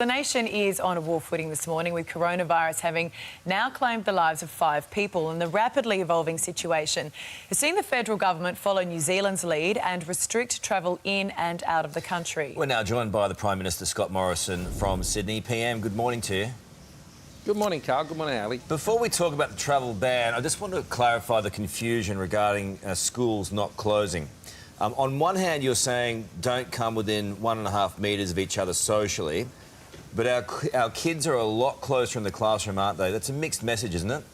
The nation is on a war footing this morning, with coronavirus having now claimed the lives of 5 people, and the rapidly evolving situation has seen the federal government follow New Zealand's lead and restrict travel in and out of the country. We're now joined by the Prime Minister, Scott Morrison, from Sydney. PM, good morning to you. Good morning, Carl. Good morning, Ali. Before we talk about the travel ban, I just want to clarify the confusion regarding schools not closing. On one hand, you're saying don't come within 1.5 metres of each other socially. But our kids are a lot closer in the classroom, aren't they? That's a mixed message, isn't it?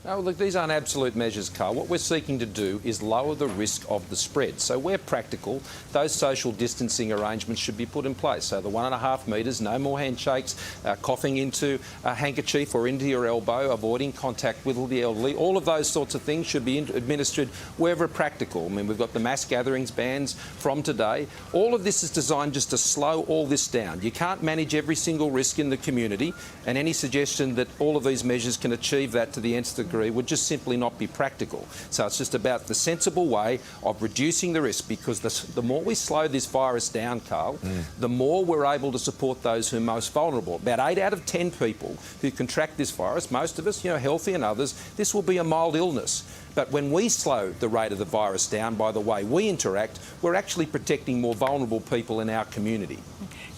No, look, these aren't absolute measures, Carl. What we're seeking to do is lower the risk of the spread. So where practical, those social distancing arrangements should be put in place. So the 1.5 metres, no more handshakes, coughing into a handkerchief or into your elbow, avoiding contact with the elderly. All of those sorts of things should be administered wherever practical. I mean, we've got the mass gatherings bans from today. All of this is designed just to slow all this down. You can't manage every single risk in the community, and any suggestion that all of these measures can achieve that to the nth degree would just simply not be practical. So it's just about the sensible way of reducing the risk, because the more we slow this virus down, Carl, the more we're able to support those who are most vulnerable. About 8 out of 10 people who contract this virus, most of us, healthy and others, this will be a mild illness. But when we slow the rate of the virus down by the way we interact, we're actually protecting more vulnerable people in our community.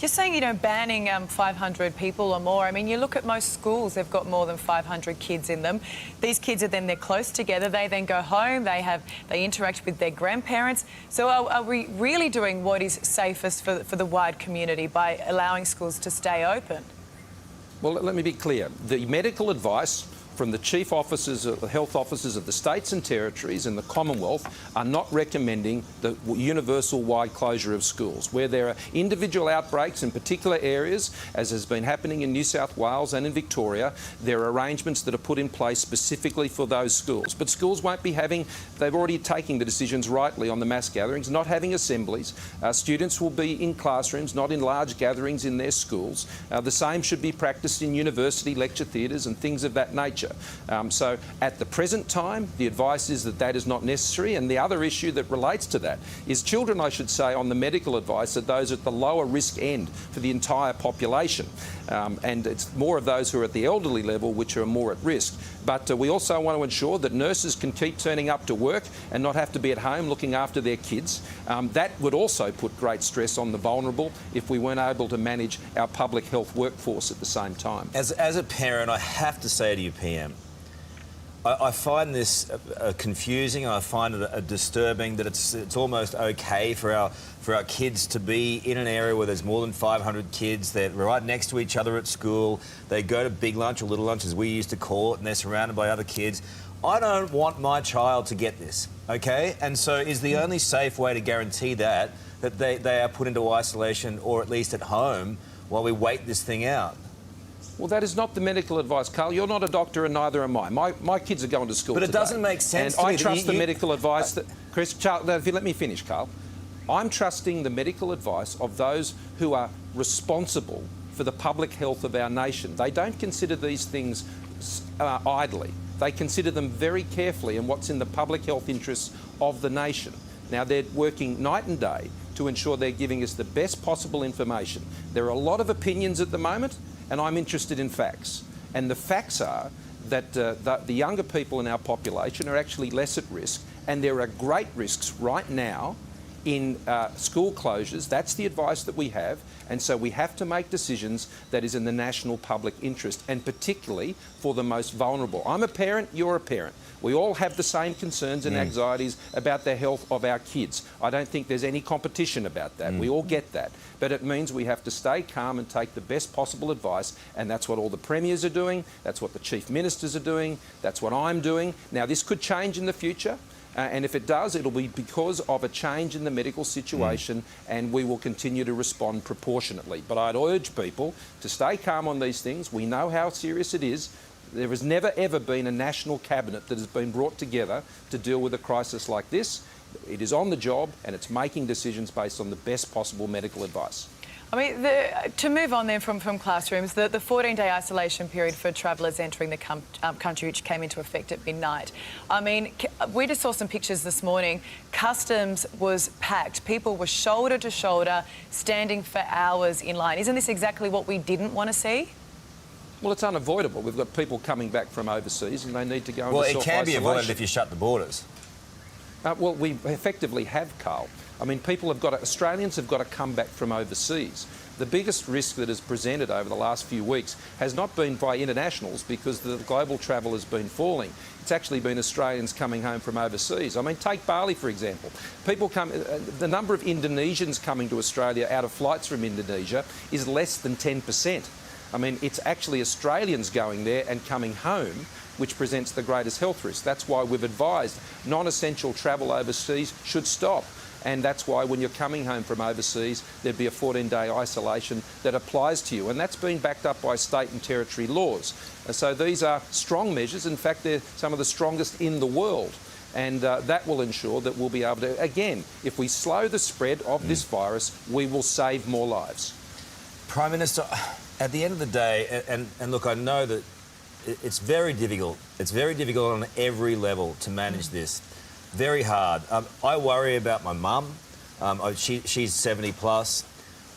You're saying, banning 500 people or more. I mean, you look at most schools, they've got more than 500 kids in them. These kids they're close together. They then go home, they interact with their grandparents. So are we really doing what is safest for the wide community by allowing schools to stay open? Well, let me be clear. The medical advice from the chief officers, the health officers of the states and territories and the Commonwealth are not recommending the universal wide closure of schools. Where there are individual outbreaks in particular areas, as has been happening in New South Wales and in Victoria, there are arrangements that are put in place specifically for those schools. But schools won't be they've already taken the decisions rightly on the mass gatherings, not having assemblies. Students will be in classrooms, not in large gatherings in their schools. The same should be practiced in university lecture theatres and things of that nature. So at the present time, the advice is that is not necessary. And the other issue that relates to that is children, I should say, on the medical advice are those at the lower risk end for the entire population. And it's more of those who are at the elderly level which are more at risk. But we also want to ensure that nurses can keep turning up to work and not have to be at home looking after their kids. That would also put great stress on the vulnerable if we weren't able to manage our public health workforce at the same time. As a parent, I have to say to you, PM, I find this confusing. I find it disturbing that it's almost okay for our kids to be in an area where there's more than 500 kids. They're right next to each other at school. They go to big lunch or little lunch, as we used to call it, and they're surrounded by other kids. I don't want my child to get this, okay? And so is the only safe way to guarantee that they are put into isolation or at least at home while we wait this thing out? Well, that is not the medical advice, Carl. You're not a doctor and neither am I. My kids are going to school But it today. doesn't make sense and to me. I trust the medical advice that... Charles, if you let me finish, Carl. I'm trusting the medical advice of those who are responsible for the public health of our nation. They don't consider these things idly. They consider them very carefully and what's in the public health interests of the nation. Now, they're working night and day to ensure they're giving us the best possible information. There are a lot of opinions at the moment, and I'm interested in facts. And the facts are that the younger people in our population are actually less at risk, and there are great risks right now in school closures. That's the advice that we have, and so we have to make decisions that is in the national public interest, and particularly for the most vulnerable. I'm a parent, you're a parent. We all have the same concerns and anxieties about the health of our kids. I don't think there's any competition about that. We all get that. But it means we have to stay calm and take the best possible advice, and that's what all the premiers are doing, that's what the chief ministers are doing, that's what I'm doing. Now, this could change in the future. And if it does, it'll be because of a change in the medical situation, and we will continue to respond proportionately. But I'd urge people to stay calm on these things. We know how serious it is. There has never, ever been a national cabinet that has been brought together to deal with a crisis like this. It is on the job, and it's making decisions based on the best possible medical advice. I mean, to move on then from classrooms, the 14-day isolation period for travellers entering the country, which came into effect at midnight. I mean, we just saw some pictures this morning. Customs was packed. People were shoulder to shoulder, standing for hours in line. Isn't this exactly what we didn't want to see? Well, it's unavoidable. We've got people coming back from overseas and they need to go into self-isolation. Well, it can be avoided if you shut the borders. Well, we effectively have, Carl. I mean, Australians have got to come back from overseas. The biggest risk that is presented over the last few weeks has not been by internationals because the global travel has been falling. It's actually been Australians coming home from overseas. I mean, take Bali, for example. The number of Indonesians coming to Australia out of flights from Indonesia is less than 10%. I mean, it's actually Australians going there and coming home which presents the greatest health risk. That's why we've advised non-essential travel overseas should stop. And that's why when you're coming home from overseas, there'd be a 14-day isolation that applies to you. And that's been backed up by state and territory laws. And so these are strong measures. In fact, they're some of the strongest in the world. And that will ensure that we'll be able to, again, if we slow the spread of this virus, we will save more lives. Prime Minister, at the end of the day, and look, I know that it's very difficult. It's very difficult on every level to manage this. Very hard. I worry about my mum. She's 70 plus.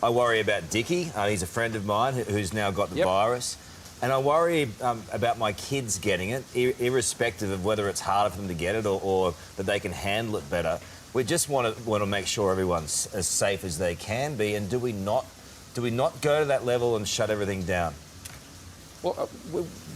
I worry about Dickie. He's a friend of mine who's now got the virus. And I worry about my kids getting it, irrespective of whether it's harder for them to get it or that they can handle it better. We just want to make sure everyone's as safe as they can be. And do we not go to that level and shut everything down? Well,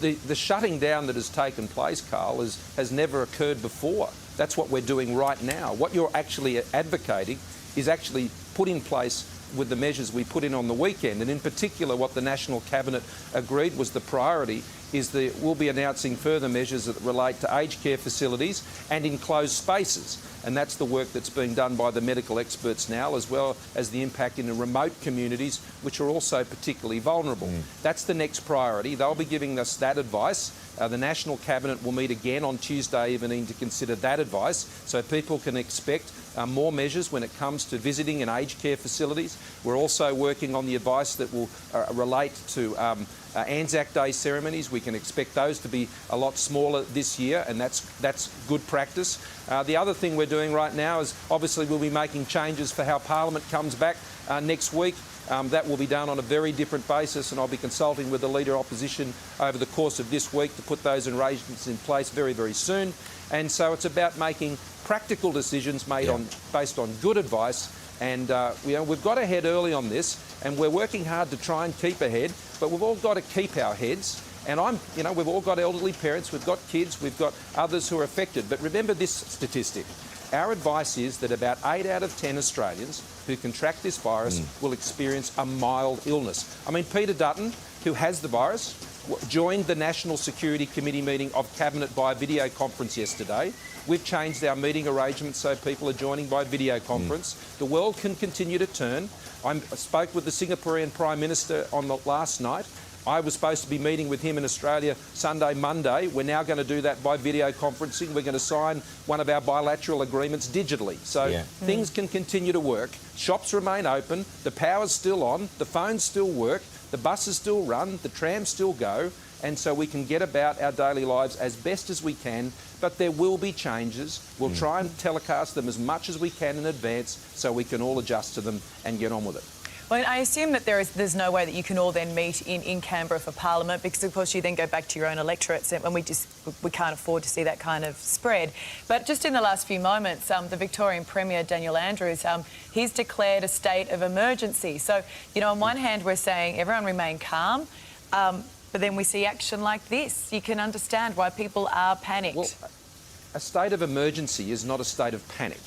the shutting down that has taken place, Carl, has never occurred before. That's what we're doing right now. What you're actually advocating is actually put in place with the measures we put in on the weekend. And in particular, what the National Cabinet agreed was the priority is that we'll be announcing further measures that relate to aged care facilities and enclosed spaces. And that's the work that's being done by the medical experts now, as well as the impact in the remote communities, which are also particularly vulnerable. That's the next priority. They'll be giving us that advice. The National Cabinet will meet again on Tuesday evening to consider that advice, so people can expect more measures when it comes to visiting and aged care facilities. We're also working on the advice that will relate to Anzac Day ceremonies. We can expect those to be a lot smaller this year, and that's good practice. The other thing we're doing right now is obviously we'll be making changes for how Parliament comes back next week. That will be done on a very different basis, and I'll be consulting with the Leader Opposition over the course of this week to put those arrangements in place very, very soon. And so it's about making practical decisions made based on good advice. And we've got ahead early on this, and we're working hard to try and keep ahead, but we've all got to keep our heads. And we've all got elderly parents, we've got kids, we've got others who are affected. But remember this statistic. Our advice is that about 8 out of 10 Australians who contract this virus will experience a mild illness. I mean, Peter Dutton, who has the virus, joined the National Security Committee meeting of Cabinet by video conference yesterday. We've changed our meeting arrangements so people are joining by video conference. The world can continue to turn. I spoke with the Singaporean Prime Minister on the last night. I was supposed to be meeting with him in Australia Sunday, Monday. We're now going to do that by video conferencing. We're going to sign one of our bilateral agreements digitally. So things can continue to work. Shops remain open. The power's still on. The phones still work. The buses still run. The trams still go. And so we can get about our daily lives as best as we can. But there will be changes. We'll try and telecast them as much as we can in advance so we can all adjust to them and get on with it. Well, I assume that there's no way that you can all then meet in Canberra for Parliament, because of course you then go back to your own electorates, and we can't afford to see that kind of spread. But just in the last few moments, the Victorian Premier Daniel Andrews, he's declared a state of emergency. So, on one hand we're saying everyone remain calm, but then we see action like this. You can understand why people are panicked. Well, a state of emergency is not a state of panic.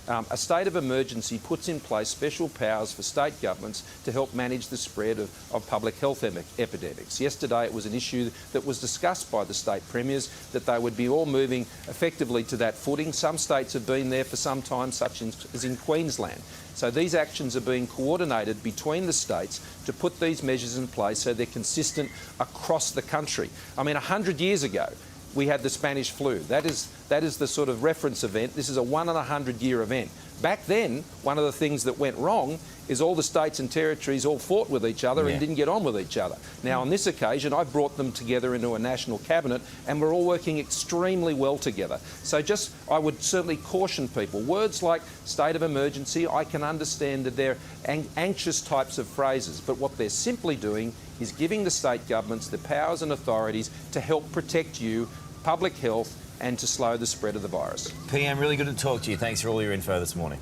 A state of emergency puts in place special powers for state governments to help manage the spread of public health epidemics. Yesterday it was an issue that was discussed by the state premiers, that they would be all moving effectively to that footing. Some states have been there for some time, such as in Queensland. So these actions are being coordinated between the states to put these measures in place so they're consistent across the country. I mean, 100 years ago, we had the Spanish flu. That is That is the sort of reference event. This is a 1 in 100-year event. Back then, one of the things that went wrong is all the states and territories all fought with each other and didn't get on with each other. Now, on this occasion, I brought them together into a national cabinet and we're all working extremely well together. So I would certainly caution people. Words like state of emergency, I can understand that they're anxious types of phrases, but what they're simply doing is giving the state governments the powers and authorities to help protect you, public health, and to slow the spread of the virus. PM, really good to talk to you. Thanks for all your info this morning.